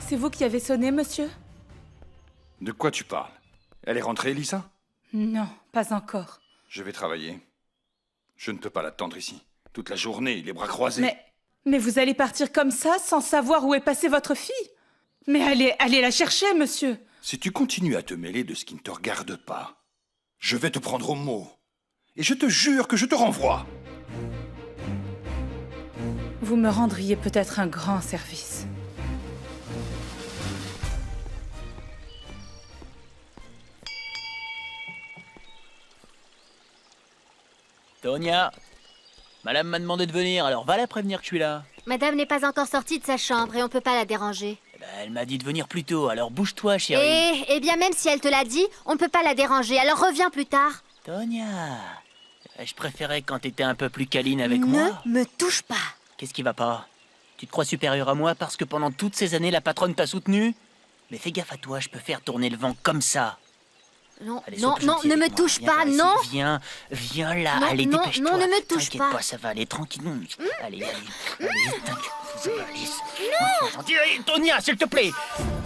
C'est vous qui avez sonné, monsieur? De quoi tu parles? Elle est rentrée, Elisa? Non, pas encore. Je vais travailler. Je ne peux pas l'attendre ici. Toute la journée, les bras croisés. Mais vous allez partir comme ça, sans savoir où est passée votre fille? Mais allez la chercher, monsieur. Si tu continues à te mêler de ce qui ne te regarde pas, je vais te prendre au mot. Et je te jure que je te renvoie. Vous me rendriez peut-être un grand service. Tonia, madame m'a demandé de venir, alors va la prévenir que je suis là. Madame n'est pas encore sortie de sa chambre et on peut pas la déranger. Eh ben, elle m'a dit de venir plus tôt, alors bouge-toi, chérie. Eh bien même si elle te l'a dit, on peut pas la déranger, alors reviens plus tard. Tonia, je préférais quand t'étais un peu plus câline avec moi. Ne me touche pas. Qu'est-ce qui va pas? Tu te crois supérieur à moi parce que pendant toutes ces années, la patronne t'a soutenu? Mais fais gaffe à toi, je peux faire tourner le vent comme ça. Non, Allez, non, sois plus non, gentil ne avec me moi. touche Viens pas, par ici, non. Viens là, Non, allez, non, dépêche-toi. non, ne me touche T'inquiète pas. ça va aller tranquillement. Allez, t'inquiète, ça va aller. Non, sois gentil. Allez, Tonia, s'il te plaît.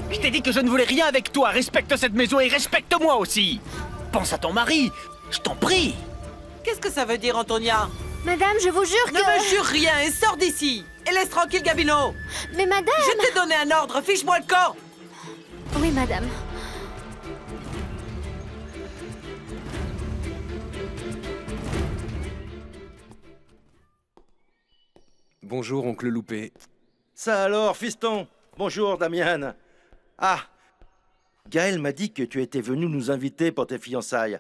Je t'ai dit que je ne voulais rien avec toi. Respecte cette maison et respecte-moi aussi. Pense à ton mari, je t'en prie. Qu'est-ce que ça veut dire, Antonia? Madame, je vous jure que... Ne me jure rien et sors d'ici. Et laisse tranquille Gabino. Mais madame... Je t'ai donné un ordre, fiche-moi le corps. Oui, madame. Bonjour, oncle Loupé. Ça alors, fiston? Bonjour, Damian. Ah, Gaël m'a dit que tu étais venu nous inviter pour tes fiançailles.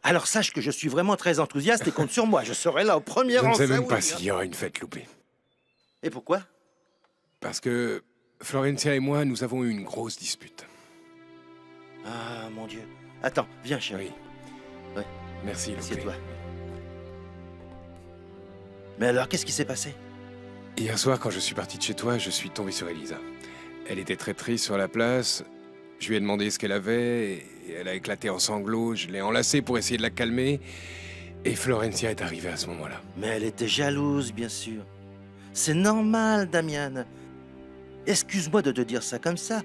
Alors sache que je suis vraiment très enthousiaste et compte sur moi. Je serai là au premier Je rang. ne sais ça, même oui. pas s'il y aura une fête, Loupé. Et pourquoi? Parce que Florencia et moi, nous avons eu une grosse dispute. Ah, mon Dieu. Attends, viens, chérie. Oui. Ouais. Merci, Loupé. Assieds-toi. Mais alors, qu'est-ce qui s'est passé? Hier soir, quand je suis parti de chez toi, je suis tombé sur Elisa. Elle était très triste sur la place. Je lui ai demandé ce qu'elle avait, et elle a éclaté en sanglots. Je l'ai enlacée pour essayer de la calmer. Et Florencia est arrivée à ce moment-là. Mais elle était jalouse, bien sûr. C'est normal, Damian. Excuse-moi de te dire ça comme ça,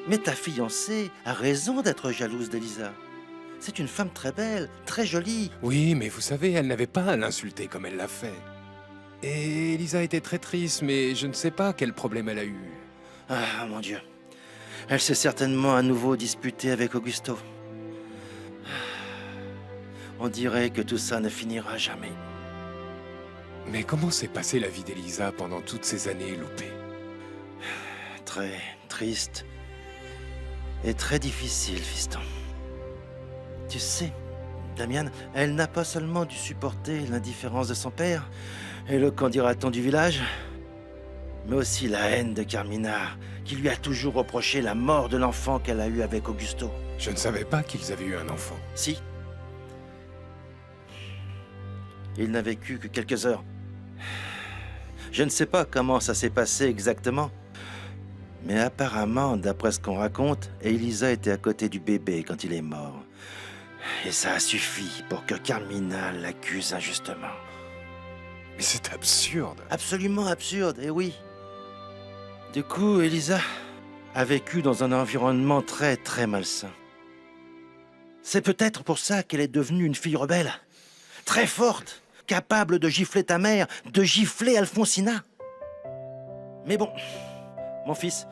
mais ta fiancée a raison d'être jalouse d'Elisa. C'est une femme très belle, très jolie. Oui, mais vous savez, elle n'avait pas à l'insulter comme elle l'a fait. Et Elisa était très triste, mais je ne sais pas quel problème elle a eu. Ah, mon Dieu. Elle s'est certainement à nouveau disputée avec Augusto. On dirait que tout ça ne finira jamais. Mais comment s'est passée la vie d'Elisa pendant toutes ces années, Loupé? Très triste et très difficile, fiston. Tu sais, Damian, elle n'a pas seulement dû supporter l'indifférence de son père et le qu'en dira-t-on du village, mais aussi la haine de Carmina, qui lui a toujours reproché la mort de l'enfant qu'elle a eu avec Augusto. Je ne savais pas qu'ils avaient eu un enfant. Si. Il n'a vécu que quelques heures. Je ne sais pas comment ça s'est passé exactement, mais apparemment, d'après ce qu'on raconte, Elisa était à côté du bébé quand il est mort. Et ça a suffi pour que Carmina l'accuse injustement. Mais c'est absurde. Absolument absurde, et oui. Du coup, Elisa a vécu dans un environnement très, très malsain. C'est peut-être pour ça qu'elle est devenue une fille rebelle. Très forte, capable de gifler ta mère, de gifler Alfonsina. Mais bon, mon fils,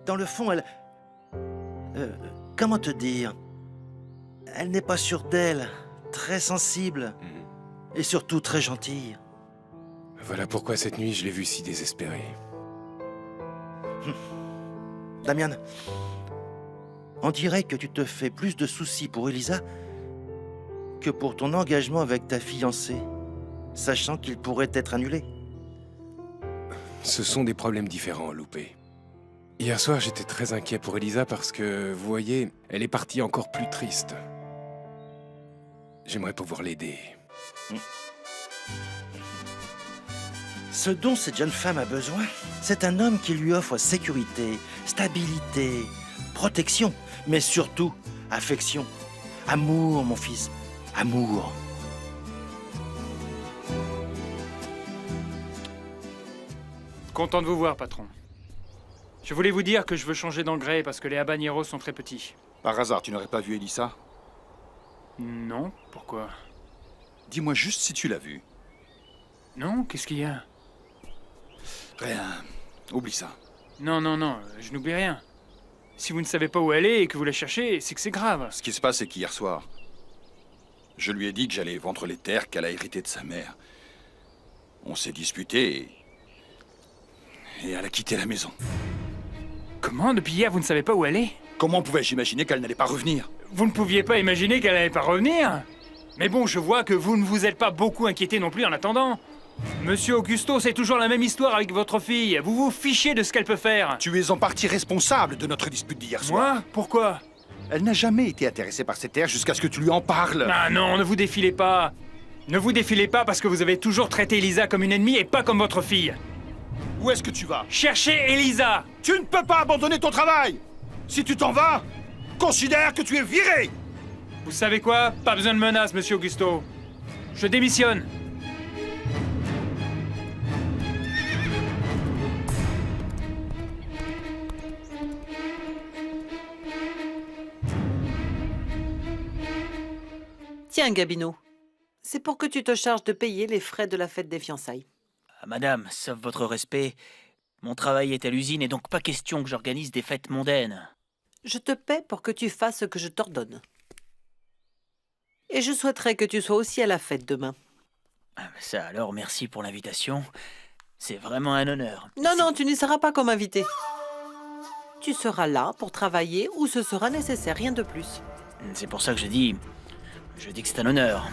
dans le fond, elle... comment te dire? Elle n'est pas sûre d'elle, très sensible, et surtout très gentille. Voilà pourquoi cette nuit, je l'ai vue si désespérée. Damian, on dirait que tu te fais plus de soucis pour Elisa que pour ton engagement avec ta fiancée, sachant qu'il pourrait être annulé. Ce sont des problèmes différents, Loupé. Hier soir, j'étais très inquiet pour Elisa parce que, vous voyez, elle est partie encore plus triste. J'aimerais pouvoir l'aider. Ce dont cette jeune femme a besoin, c'est un homme qui lui offre sécurité, stabilité, protection, mais surtout affection. Amour, mon fils, amour. Content de vous voir, patron. Je voulais vous dire que je veux changer d'engrais parce que les habaneros sont très petits. Par hasard, tu n'aurais pas vu Elisa? Non, pourquoi? Dis-moi juste si tu l'as vue. Non, qu'est-ce qu'il y a? Rien. Oublie ça. Non, non, non, je n'oublie rien. Si vous ne savez pas où elle est et que vous la cherchez, c'est que c'est grave. Ce qui se passe, c'est qu'hier soir, je lui ai dit que j'allais vendre les terres qu'elle a héritées de sa mère. On s'est disputé et elle a quitté la maison. Comment? Depuis hier, vous ne savez pas où elle est? Comment pouvais-je imaginer qu'elle n'allait pas revenir? Vous ne pouviez pas imaginer qu'elle n'allait pas revenir? Mais bon, je vois que vous ne vous êtes pas beaucoup inquiété non plus en attendant. Monsieur Augusto, c'est toujours la même histoire avec votre fille. Vous vous fichez de ce qu'elle peut faire. Tu es en partie responsable de notre dispute d'hier soir. Moi? Pourquoi? Elle n'a jamais été intéressée par ces terres jusqu'à ce que tu lui en parles. Ah non, ne vous défilez pas. Ne vous défilez pas parce que vous avez toujours traité Elisa comme une ennemie et pas comme votre fille. Où est-ce que tu vas? Cherchez Elisa! Tu ne peux pas abandonner ton travail! Si tu t'en vas, considère que tu es viré! Vous savez quoi? Pas besoin de menaces, monsieur Augusto. Je démissionne. Tiens, Gabino. C'est pour que tu te charges de payer les frais de la fête des fiançailles. Ah, madame, sauf votre respect, mon travail est à l'usine et donc pas question que j'organise des fêtes mondaines. Je te paie pour que tu fasses ce que je t'ordonne. Et je souhaiterais que tu sois aussi à la fête demain. Ah, ça alors, merci pour l'invitation. C'est vraiment un honneur. Non, non, tu n'y seras pas comme invité. Tu seras là pour travailler où ce sera nécessaire, rien de plus. C'est pour ça que je dis que c'est un honneur.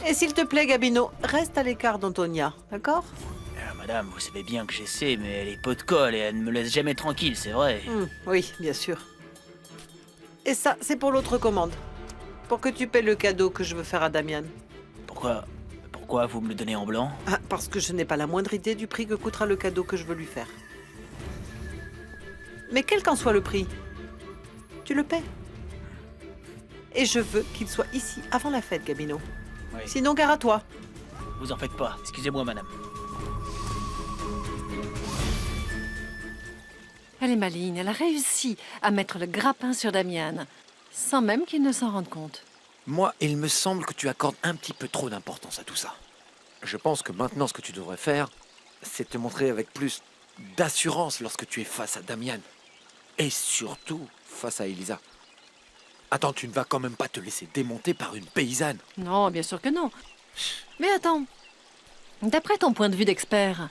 Et s'il te plaît, Gabino, reste à l'écart d'Antonia, d'accord? Ah, madame, vous savez bien que j'essaie, mais elle est pot de colle et elle ne me laisse jamais tranquille, c'est vrai. Oui, bien sûr. Et ça, c'est pour l'autre commande. Pour que tu paies le cadeau que je veux faire à Damian. Pourquoi vous me le donnez en blanc? Ah, parce que je n'ai pas la moindre idée du prix que coûtera le cadeau que je veux lui faire. Mais quel qu'en soit le prix, tu le paies. Et je veux qu'il soit ici avant la fête, Gabino. Oui. Sinon, gare à toi. Vous en faites pas, excusez-moi, madame. Elle est maligne, elle a réussi à mettre le grappin sur Damian, sans même qu'il ne s'en rende compte. Moi, il me semble que tu accordes un petit peu trop d'importance à tout ça. Je pense que maintenant, ce que tu devrais faire, c'est te montrer avec plus d'assurance lorsque tu es face à Damian. Et surtout, face à Elisa. Attends, tu ne vas quand même pas te laisser démonter par une paysanne. Non, bien sûr que non. Mais attends, d'après ton point de vue d'expert,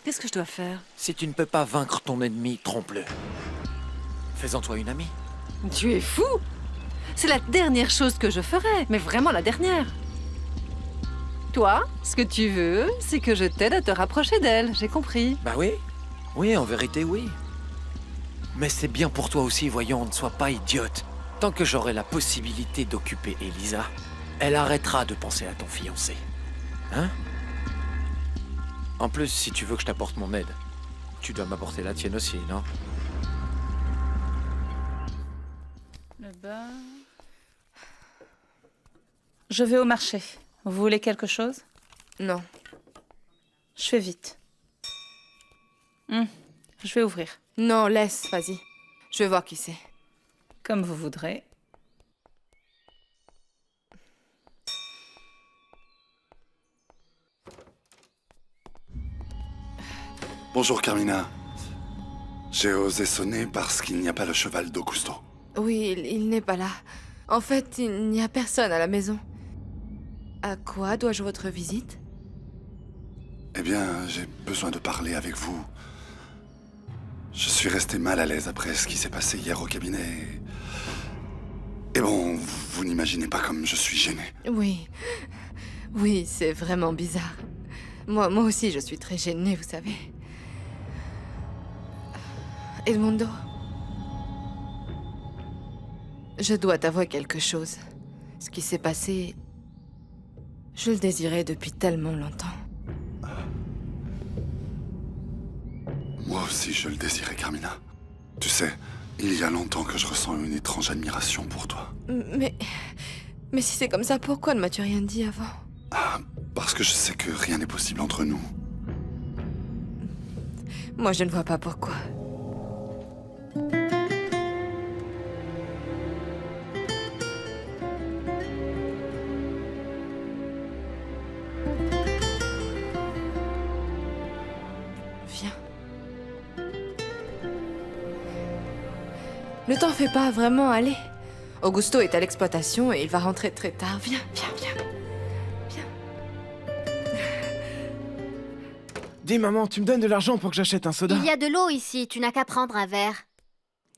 qu'est-ce que je dois faire? Si tu ne peux pas vaincre ton ennemi, trompe-le. Fais-en toi une amie. Tu es fou! C'est la dernière chose que je ferais, mais vraiment la dernière. Toi, ce que tu veux, c'est que je t'aide à te rapprocher d'elle, j'ai compris. Bah oui. Oui, en vérité, oui. Mais c'est bien pour toi aussi, voyons, ne sois pas idiote. Tant que j'aurai la possibilité d'occuper Elisa, elle arrêtera de penser à ton fiancé. Hein? En plus, si tu veux que je t'apporte mon aide, tu dois m'apporter la tienne aussi, non? Le bar... Je vais au marché. Vous voulez quelque chose? Non. Je fais vite. Je vais ouvrir. Non, laisse, vas-y. Je vais voir qui c'est. Comme vous voudrez. Bonjour Carmina. J'ai osé sonner parce qu'il n'y a pas le cheval d'Augusto. Oui, il n'est pas là. En fait, il n'y a personne à la maison. À quoi dois-je votre visite? Eh bien, j'ai besoin de parler avec vous. Je suis resté mal à l'aise après ce qui s'est passé hier au cabinet. Et bon, vous n'imaginez pas comme je suis gêné. Oui. Oui, c'est vraiment bizarre. Moi aussi, je suis très gênée, vous savez. Edmundo, je dois t'avouer quelque chose. Ce qui s'est passé, je le désirais depuis tellement longtemps. Moi aussi, je le désirais, Carmina. Tu sais, il y a longtemps que je ressens une étrange admiration pour toi. Mais si c'est comme ça, pourquoi ne m'as-tu rien dit avant? Ah, parce que je sais que rien n'est possible entre nous. Moi, je ne vois pas pourquoi. viens. Ne t'en fais pas, vraiment, allez. Augusto est à l'exploitation et il va rentrer très tard. Viens, viens, viens. Dis maman, tu me donnes de l'argent pour que j'achète un soda? Il y a de l'eau ici, tu n'as qu'à prendre un verre.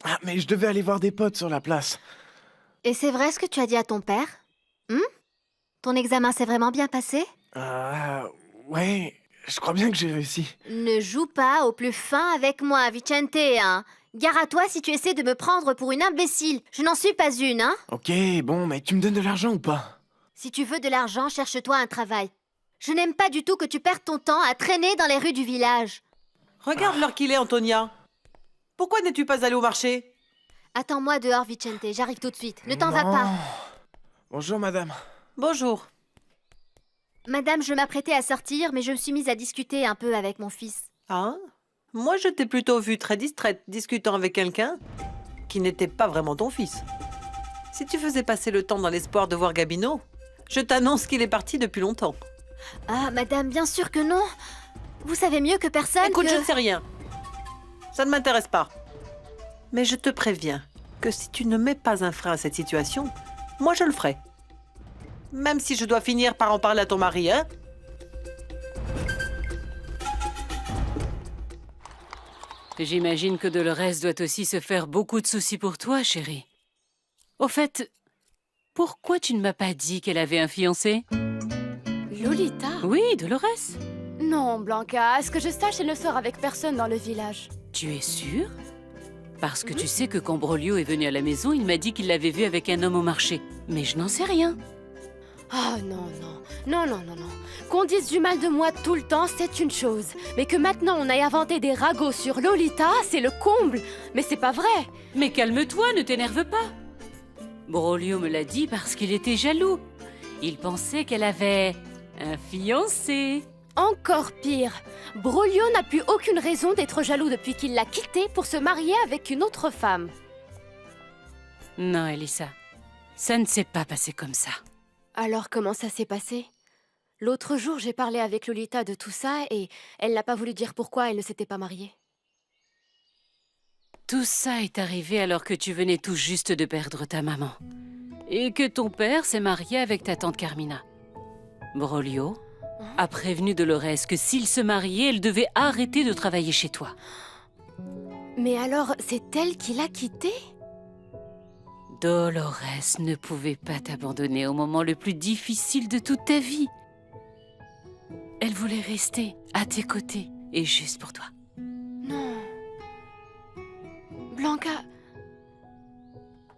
Ah, mais je devais aller voir des potes sur la place. Et c'est vrai ce que tu as dit à ton père? Ton examen s'est vraiment bien passé? Ouais, je crois bien que j'ai réussi. Ne joue pas au plus fin avec moi, Vicente, hein. Gare à toi si tu essaies de me prendre pour une imbécile. Je n'en suis pas une, hein. Ok, bon, mais tu me donnes de l'argent ou pas? Si tu veux de l'argent, cherche-toi un travail. Je n'aime pas du tout que tu perdes ton temps à traîner dans les rues du village. Regarde l'heure qu'il est, Antonia. Pourquoi n'es-tu pas allée au marché? Attends-moi dehors, Vicente, j'arrive tout de suite. Ne t'en va pas. Bonjour, madame. Bonjour. Madame, je m'apprêtais à sortir, mais je me suis mise à discuter un peu avec mon fils. Ah? Moi, je t'ai plutôt vue très distraite, discutant avec quelqu'un qui n'était pas vraiment ton fils. Si tu faisais passer le temps dans l'espoir de voir Gabino, je t'annonce qu'il est parti depuis longtemps. Ah, madame, bien sûr que non. Vous savez mieux que personne. Écoute, que... je ne sais rien. Ça ne m'intéresse pas. Mais je te préviens que si tu ne mets pas un frein à cette situation, moi je le ferai. Même si je dois finir par en parler à ton mari, hein? J'imagine que Dolores doit aussi se faire beaucoup de soucis pour toi, chérie. Au fait, pourquoi tu ne m'as pas dit qu'elle avait un fiancé? Lolita? Oui, Dolores. Non, Blanca, à ce que je sache, elle ne sort avec personne dans le village. Tu es sûre? Parce que tu sais que quand Broglio est venu à la maison, il m'a dit qu'il l'avait vue avec un homme au marché. Mais je n'en sais rien. Oh non, non, non, non, non, non. Qu'on dise du mal de moi tout le temps, c'est une chose. Mais que maintenant on aille inventer des ragots sur Lolita, c'est le comble. Mais c'est pas vrai. Mais calme-toi, ne t'énerve pas. Broglio me l'a dit parce qu'il était jaloux. Il pensait qu'elle avait un fiancé. Encore pire. Broglio n'a plus aucune raison d'être jaloux depuis qu'il l'a quitté pour se marier avec une autre femme. Non, Elisa. Ça ne s'est pas passé comme ça. Alors comment ça s'est passé? L'autre jour, j'ai parlé avec Lolita de tout ça et elle n'a pas voulu dire pourquoi elle ne s'était pas mariée. Tout ça est arrivé alors que tu venais tout juste de perdre ta maman. Et que ton père s'est marié avec ta tante Carmina. Broglio a prévenu Dolores que s'il se mariait, elle devait arrêter de travailler chez toi. Mais alors, c'est elle qui l'a quitté? Dolores ne pouvait pas t'abandonner au moment le plus difficile de toute ta vie. Elle voulait rester à tes côtés et juste pour toi. Non. Blanca,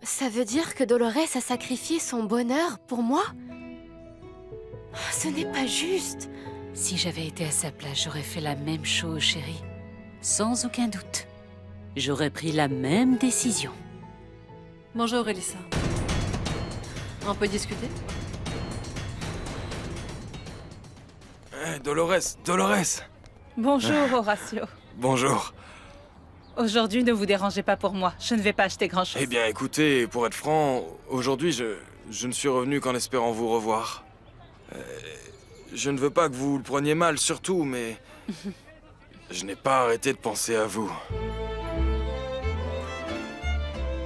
ça veut dire que Dolores a sacrifié son bonheur pour moi? Ce n'est pas juste. Si j'avais été à sa place, j'aurais fait la même chose, chérie. Sans aucun doute. J'aurais pris la même décision. Bonjour, Elisa. On peut discuter? Dolores, Dolores! Bonjour, Horacio. Bonjour. Aujourd'hui, ne vous dérangez pas pour moi. Je ne vais pas acheter grand-chose. Eh bien, écoutez, pour être franc, aujourd'hui, je ne suis revenu qu'en espérant vous revoir. Je ne veux pas que vous le preniez mal, surtout, mais... je n'ai pas arrêté de penser à vous.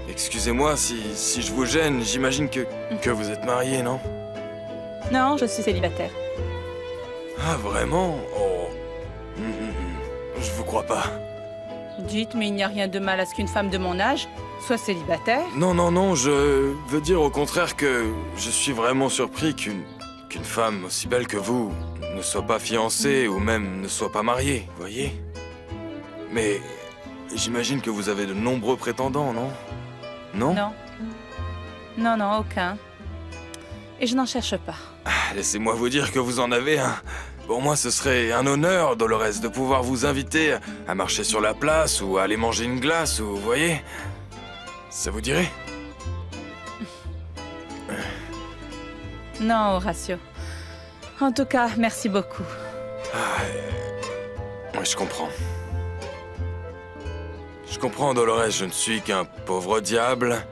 Excusez-moi si je vous gêne, j'imagine que vous êtes marié, non? Non, je suis célibataire. Ah, vraiment? Oh... je vous crois pas. Dites, mais il n'y a rien de mal à ce qu'une femme de mon âge soit célibataire. Non, non, non, je veux dire au contraire que je suis vraiment surpris qu'une femme aussi belle que vous ne soit pas fiancée ou même ne soit pas mariée, voyez? Mais j'imagine que vous avez de nombreux prétendants, non? Non? Non. Non, non, aucun. Et je n'en cherche pas. Laissez-moi vous dire que vous en avez un. Pour moi, ce serait un honneur, Dolores, de pouvoir vous inviter à marcher sur la place ou à aller manger une glace, ou vous voyez? Ça vous dirait? Non, Horacio. En tout cas, merci beaucoup. Oui, je comprends. Je comprends, Dolores, je ne suis qu'un pauvre diable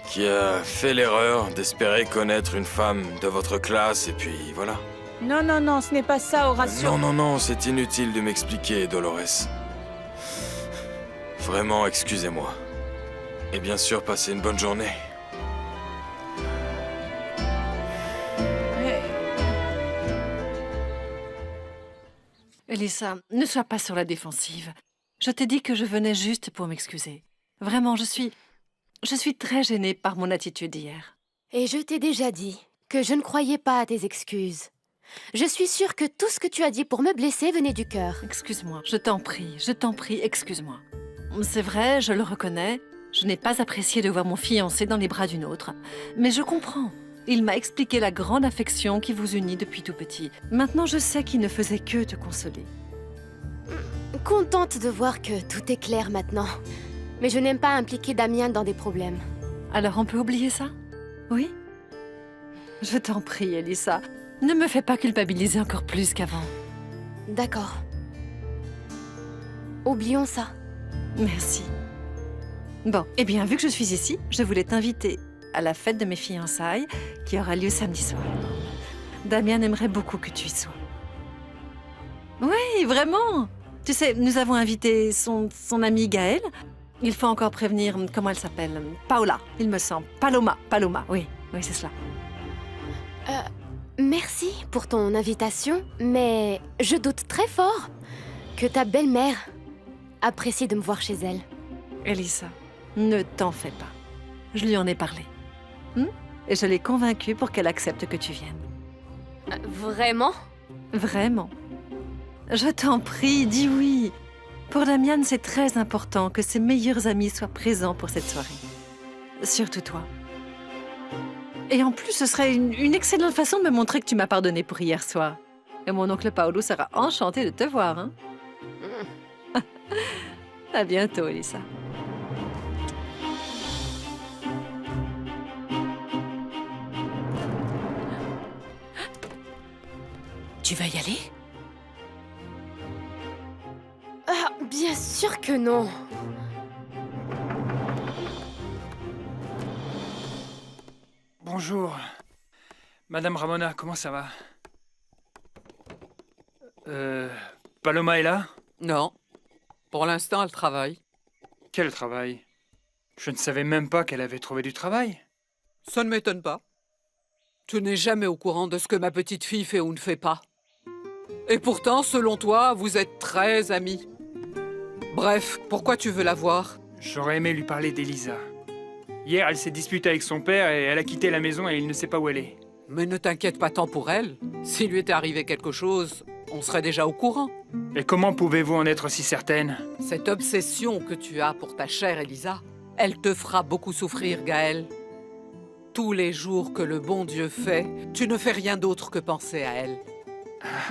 qui a fait l'erreur d'espérer connaître une femme de votre classe, et puis voilà. Non, non, non, ce n'est pas ça, Horacio. Non, non, non, c'est inutile de m'expliquer, Dolores. Vraiment, excusez-moi. Et bien sûr, passez une bonne journée. Elisa, ne sois pas sur la défensive. Je t'ai dit que je venais juste pour m'excuser. Vraiment, je suis très gênée par mon attitude d'hier. Et je t'ai déjà dit que je ne croyais pas à tes excuses. Je suis sûre que tout ce que tu as dit pour me blesser venait du cœur. Excuse-moi, je t'en prie, excuse-moi. C'est vrai, je le reconnais, je n'ai pas apprécié de voir mon fiancé dans les bras d'une autre. Mais je comprends. Il m'a expliqué la grande affection qui vous unit depuis tout petit. Maintenant, je sais qu'il ne faisait que te consoler. Contente de voir que tout est clair maintenant. Mais je n'aime pas impliquer Damien dans des problèmes. Alors on peut oublier ça? Oui? Je t'en prie, Elisa. Ne me fais pas culpabiliser encore plus qu'avant. D'accord. Oublions ça. Merci. Bon, eh bien, vu que je suis ici, je voulais t'inviter à la fête de mes fiançailles qui aura lieu samedi soir. Damien aimerait beaucoup que tu y sois. Oui, vraiment. Tu sais, nous avons invité son amie Gaëlle. Il faut encore prévenir, comment elle s'appelle? Paola, il me semble. Paloma, oui, c'est cela. Merci pour ton invitation, mais je doute très fort que ta belle-mère apprécie de me voir chez elle. Elisa, ne t'en fais pas. Je lui en ai parlé. Et je l'ai convaincue pour qu'elle accepte que tu viennes. Vraiment? Vraiment. Je t'en prie, dis oui. Pour Damien, c'est très important que ses meilleurs amis soient présents pour cette soirée. Surtout toi. Et en plus, ce serait une excellente façon de me montrer que tu m'as pardonné pour hier soir. Et mon oncle Paolo sera enchanté de te voir, hein? À bientôt, Elisa. Tu vas y aller? Ah, bien sûr que non. Bonjour. Madame Ramona, comment ça va? Paloma est là? Non. Pour l'instant, elle travaille. Quel travail? Je ne savais même pas qu'elle avait trouvé du travail. Ça ne m'étonne pas. Tu n'es jamais au courant de ce que ma petite fille fait ou ne fait pas. Et pourtant, selon toi, vous êtes très amis. Bref, pourquoi tu veux la voir? J'aurais aimé lui parler d'Elisa. Hier, elle s'est disputée avec son père et elle a quitté la maison et il ne sait pas où elle est. Mais ne t'inquiète pas tant pour elle. S'il lui était arrivé quelque chose, on serait déjà au courant. Et comment pouvez-vous en être si certaine? Cette obsession que tu as pour ta chère Elisa, elle te fera beaucoup souffrir, Gaëlle. Tous les jours que le bon Dieu fait, tu ne fais rien d'autre que penser à elle.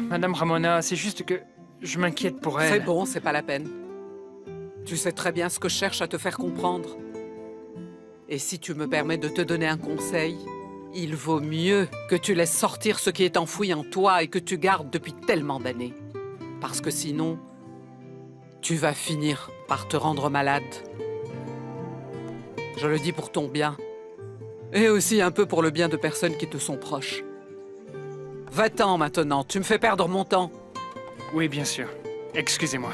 Madame Ramona, c'est juste que je m'inquiète pour elle. C'est bon, c'est pas la peine. Tu sais très bien ce que je cherche à te faire comprendre. Et si tu me permets de te donner un conseil, il vaut mieux que tu laisses sortir ce qui est enfoui en toi et que tu gardes depuis tellement d'années. Parce que sinon, tu vas finir par te rendre malade. Je le dis pour ton bien. Et aussi un peu pour le bien de personnes qui te sont proches. Va-t'en maintenant, tu me fais perdre mon temps. Oui, bien sûr. Excusez-moi.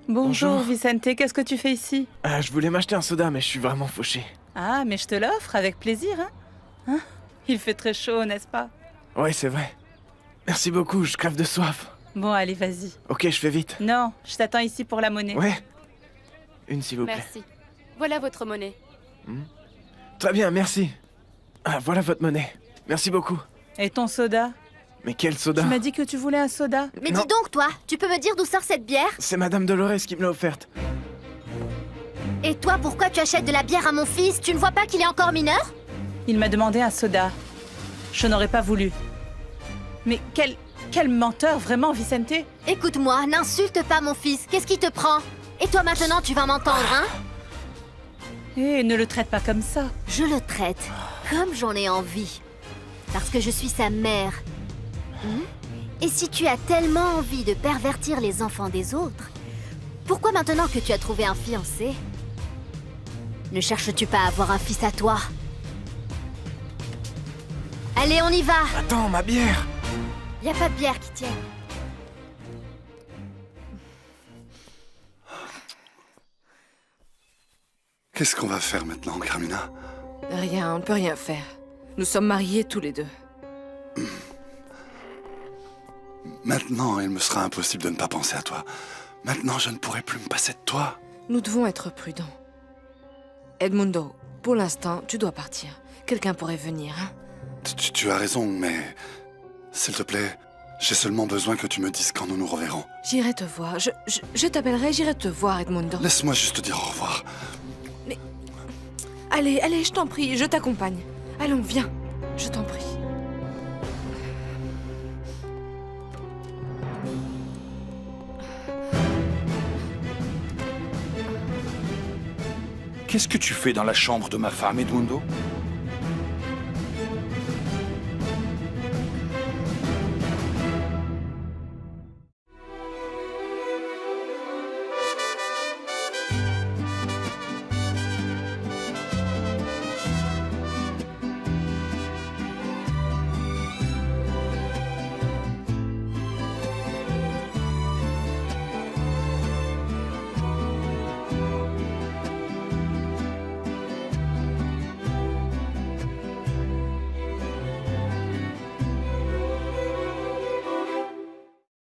Bonjour Vicente, qu'est-ce que tu fais ici? Je voulais m'acheter un soda, mais je suis vraiment fauché. Ah, mais je te l'offre avec plaisir, hein? Il fait très chaud, n'est-ce pas? Ouais, c'est vrai. Merci beaucoup, je crève de soif. Bon, allez, vas-y. Ok, je fais vite. Non, je t'attends ici pour la monnaie. Ouais. Une, s'il vous plaît. Merci. Voilà votre monnaie. Très bien, merci. Ah, voilà votre monnaie. Merci beaucoup. Et ton soda? Mais quel soda? Tu m'as dit que tu voulais un soda. Mais dis donc, toi, tu peux me dire d'où sort cette bière? C'est Madame Dolores qui me l'a offerte. Et toi, pourquoi tu achètes de la bière à mon fils? Tu ne vois pas qu'il est encore mineur? Il m'a demandé un soda. Je n'aurais pas voulu. Mais quel menteur, vraiment, Vicente. Écoute-moi, n'insulte pas mon fils. Qu'est-ce qui te prend? Et toi maintenant, tu vas m'entendre, hein? Eh, ne le traite pas comme ça. Je le traite comme j'en ai envie. Parce que je suis sa mère. Et si tu as tellement envie de pervertir les enfants des autres, pourquoi maintenant que tu as trouvé un fiancé, ne cherches-tu pas à avoir un fils à toi? Allez, on y va! Attends, ma bière! Y a pas de bière qui tienne. Qu'est-ce qu'on va faire maintenant, Carmina? Rien, on ne peut rien faire. Nous sommes mariés tous les deux. Maintenant, il me sera impossible de ne pas penser à toi. Maintenant, je ne pourrai plus me passer de toi. Nous devons être prudents. Edmundo, pour l'instant, tu dois partir. Quelqu'un pourrait venir, hein? Tu as raison, mais... S'il te plaît, j'ai seulement besoin que tu me dises quand nous nous reverrons. J'irai te voir. Je t'appellerai, j'irai te voir, Edmundo. Laisse-moi juste te dire au revoir. Mais... Allez, allez, je t'en prie, je t'accompagne. Allons, viens, je t'en prie. Qu'est-ce que tu fais dans la chambre de ma femme, Edmundo?